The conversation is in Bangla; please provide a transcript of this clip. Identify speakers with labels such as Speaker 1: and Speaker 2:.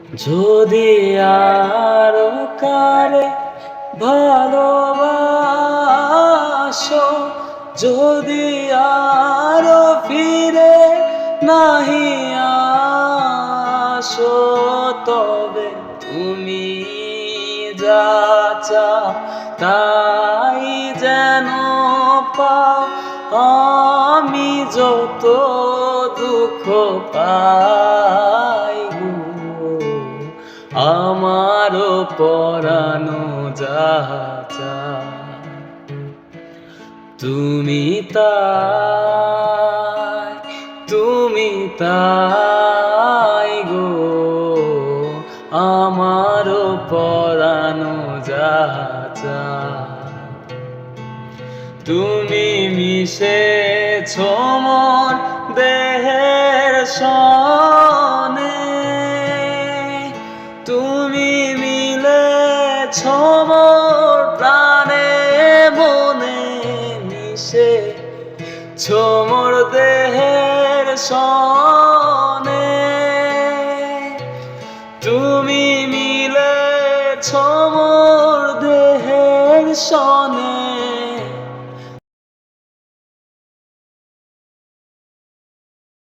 Speaker 1: যদি আরো কারে ভালোবাসো, যদি আরো ফিরে নাহি আসো, তবে তুমি যা চাও তাই যেন পাও। আমি যত দুঃখ পাই গো, আমারও পরানো যাহা চায়, তুমি তাই, তুমি তাই গো, আমারও পরানো যাহা চায়। তুমি মিশেছ মোর দেহের সনে, তুমি মিলেছ মোর প্রাণে মনে, মিশেছ মোর দেহের সনে, তুমি মিলেছ মোর দেহের সনে।